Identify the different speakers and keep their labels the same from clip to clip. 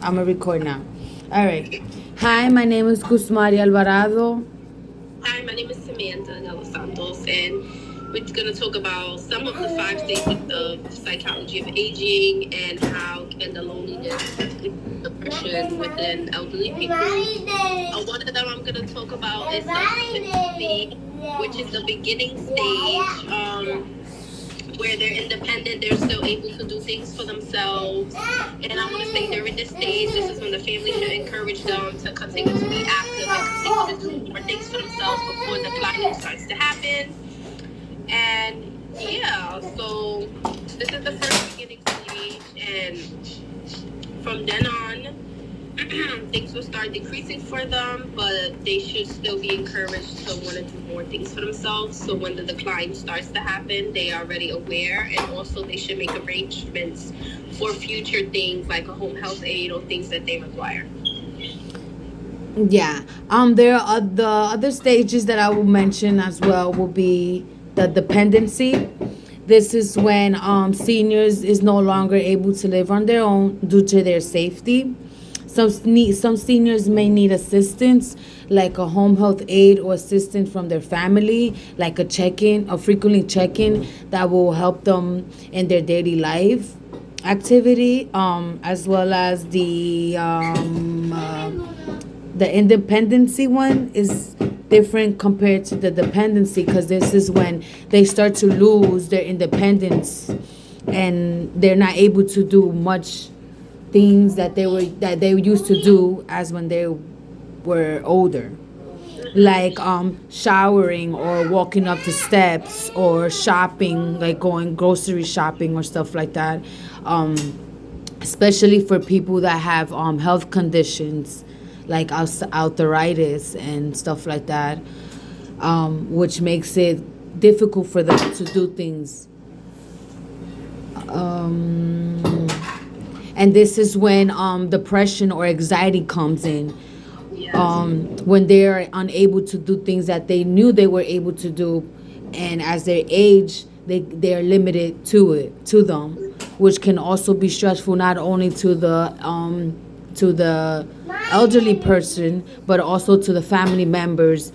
Speaker 1: I'm gonna record now. All right. Hi, my name is Kusmari Alvarado.
Speaker 2: Hi, my name is Samantha Nella Santos, and we're going to talk about some of the 5 stages of psychology of aging and how can the loneliness, depression within elderly people. One of them I'm going to talk about is self-sufficiency, which is the beginning stage. Where they're independent, they're still able to do things for themselves. And I want to say during this stage, this is when the family should encourage them to continue to be active and continue to do more things for themselves before the decline starts to happen. And yeah, so this is the first beginning stage, and from then on, things will start decreasing for them, but they should still be encouraged to want to do more things for themselves. So when the decline starts to happen, they are already aware, and also they should make arrangements for future things like a home health aid or things that they require.
Speaker 1: Yeah. There are the other stages that I will mention as well will be the dependency. This is when seniors is no longer able to live on their own due to their safety. Some seniors may need assistance, like a home health aid or assistance from their family, like a frequently check-in that will help them in their daily life activity, as well as the independency one is different compared to the dependency, because this is when they start to lose their independence and they're not able to do much things that they used to do as when they were older, like showering or walking up the steps or shopping, like going grocery shopping or stuff like that, um, especially for people that have health conditions like arthritis and stuff like that, which makes it difficult for them to do things. And this is when depression or anxiety comes in,
Speaker 2: Yes.
Speaker 1: when they're unable to do things that they knew they were able to do, and as they age, they're limited to them, which can also be stressful not only to the elderly person but also to the family members,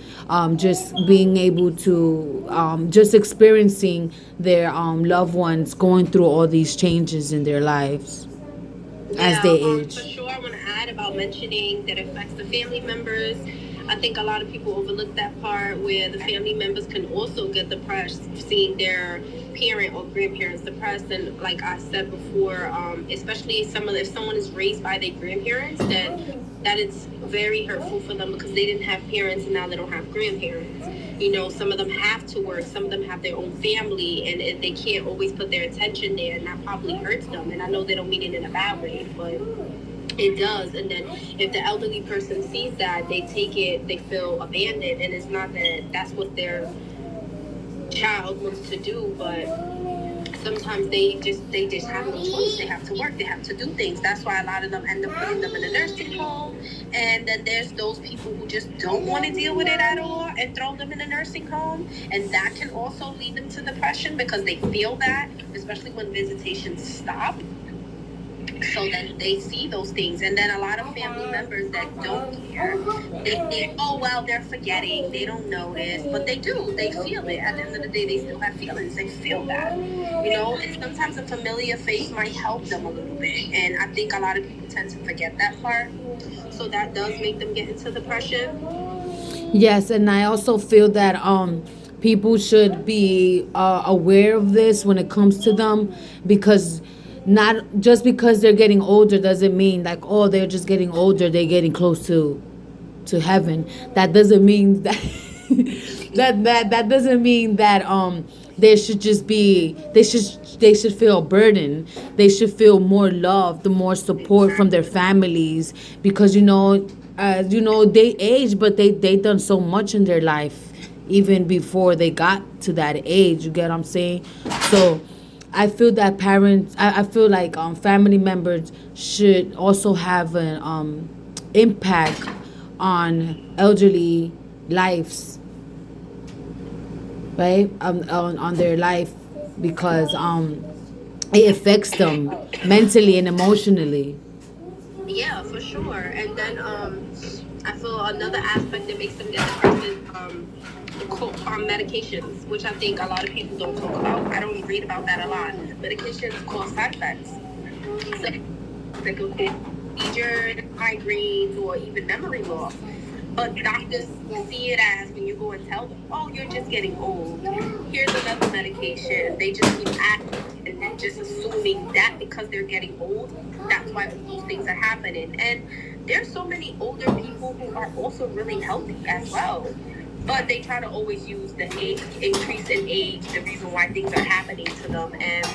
Speaker 1: just being able to just experiencing their loved ones going through all these changes in their lives as they
Speaker 2: For
Speaker 1: age.
Speaker 2: sure, I want to add about mentioning that it affects the family members. I think a lot of people overlook that part where the family members can also get depressed seeing their parent or grandparents depressed. And like I said before, especially if someone is raised by their grandparents, then that is very hurtful for them because they didn't have parents and now they don't have grandparents. Some of them have to work, some of them have their own family, and they can't always put their attention there, and that probably hurts them. And I know they don't mean it in a bad way, but it does. And then if the elderly person sees that, they take it, they feel abandoned, and it's not that that's what their child wants to do, but sometimes they just have no choice. They have to work, they have to do things. That's why a lot of them end up putting them in a nursing home. And then there's those people who just don't want to deal with it at all and throw them in a nursing home, and that can also lead them to depression because they feel that, especially when visitations stop. So then they see those things, and then a lot of family members that don't care, they oh well, they're forgetting, they don't notice, but they do, they feel it. At the end of the day, they still have feelings, they feel that, and sometimes a familiar face might help them a little bit, and I think a lot of people tend to forget that part, so that does make them get into depression.
Speaker 1: Yes, and I also feel that people should be aware of this when it comes to them, because not just because they're getting older doesn't mean like, oh, they're just getting older, they're getting close to heaven. That doesn't mean that that doesn't mean that they should just be they should feel a burden. They should feel more love, the more support from their families, because they age, but they done so much in their life even before they got to that age. You get what I'm saying? So I feel that I feel like family members should also have an impact on elderly lives, right? On their life, because it affects them mentally and emotionally.
Speaker 2: Yeah, for sure. And then I feel another aspect that makes them get depressed is medications, which I think a lot of people don't talk about. I don't read about that a lot. Medications cause side effects. So that could cause seizures, migraines, or even memory loss. But doctors see it as when you go and tell them, oh, you're just getting old. Here's another medication. They just keep acting and then just assuming that because they're getting old, that's why these things are happening. And there's so many older people who are also really healthy as well. But they try to always use the age, increase in age, the reason why things are happening to them. And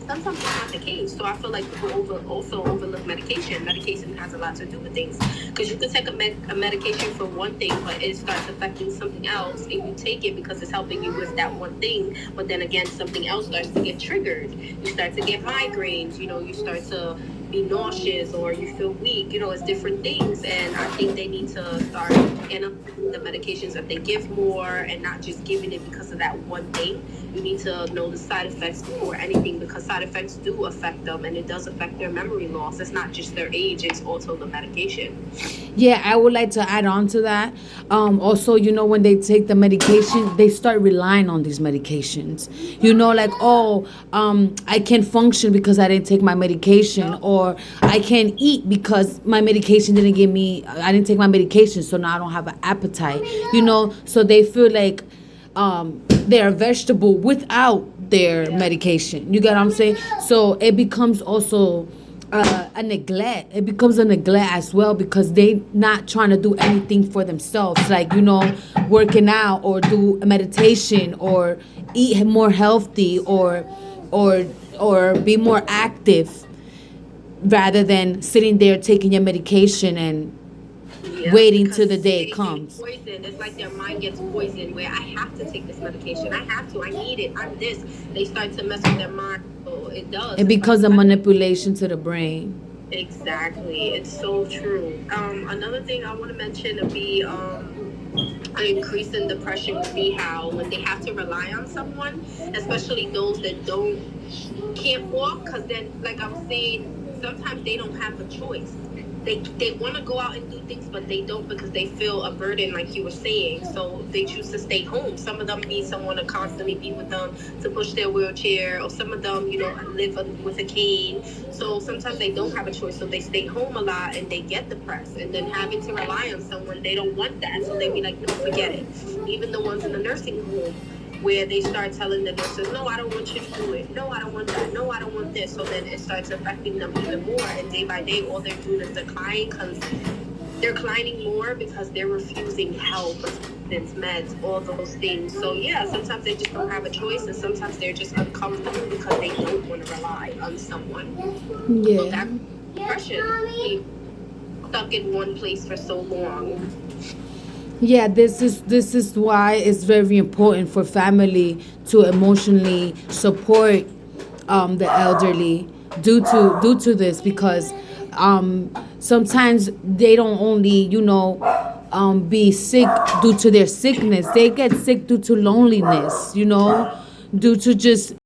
Speaker 2: sometimes it's not the case. So I feel like people also overlook medication. Medication has a lot to do with things because you can take a medication for one thing, but it starts affecting something else, and you take it because it's helping you with that one thing. But then again, something else starts to get triggered. You start to get migraines. You start to be nauseous or you feel weak. It's different things, and I think they need to start analyzing the medications that they give more and not just giving it because of that one thing. You need to know the side effects before anything because side effects do affect them and it does affect their memory loss. It's not just their age, it's also the medication.
Speaker 1: Yeah, I would like to add on to that. Also, when they take the medication, they start relying on these medications. Like, oh, I can't function because I didn't take my medication, or I can't eat because my medication didn't give me, I didn't take my medication, so now I don't have an appetite. So they feel like they're a vegetable without their medication. You get what I'm saying? So it becomes also a neglect. It becomes a neglect as well because they not trying to do anything for themselves, like working out or do a meditation or eat more healthy or be more active rather than sitting there taking your medication and waiting till the day it comes.
Speaker 2: Poison. It's like their mind gets poisoned where I have to take this medication. I have to. I need it. I'm this. They start to mess with their mind. So it does.
Speaker 1: It becomes a manipulation to the brain.
Speaker 2: Exactly. It's so true. Another thing I want to mention would be an increase in depression would be how when they have to rely on someone, especially those that can't walk, because then, like I was saying, sometimes they don't have a choice. They want to go out and do things, but they don't because they feel a burden, like you were saying. So they choose to stay home. Some of them need someone to constantly be with them to push their wheelchair, or some of them, live with a cane. So sometimes they don't have a choice, so they stay home a lot and they get depressed. And then having to rely on someone, they don't want that, so they be like, no, forget it. Even the ones in the nursing home, where they start telling the nurses, no, I don't want you to do it. No, I don't want that. No, I don't want this. So then it starts affecting them even more. And day by day, all they're doing is declining because they're declining more because they're refusing help, assistance, meds, all those things. So yeah, sometimes they just don't have a choice, and sometimes they're just uncomfortable because they don't want to rely on someone.
Speaker 1: Yeah.
Speaker 2: So that's depression. Being stuck in one place for so long.
Speaker 1: Yeah, this is why it's very important for family to emotionally support the elderly due to this, because sometimes they don't only be sick due to their sickness. They get sick due to loneliness, due to just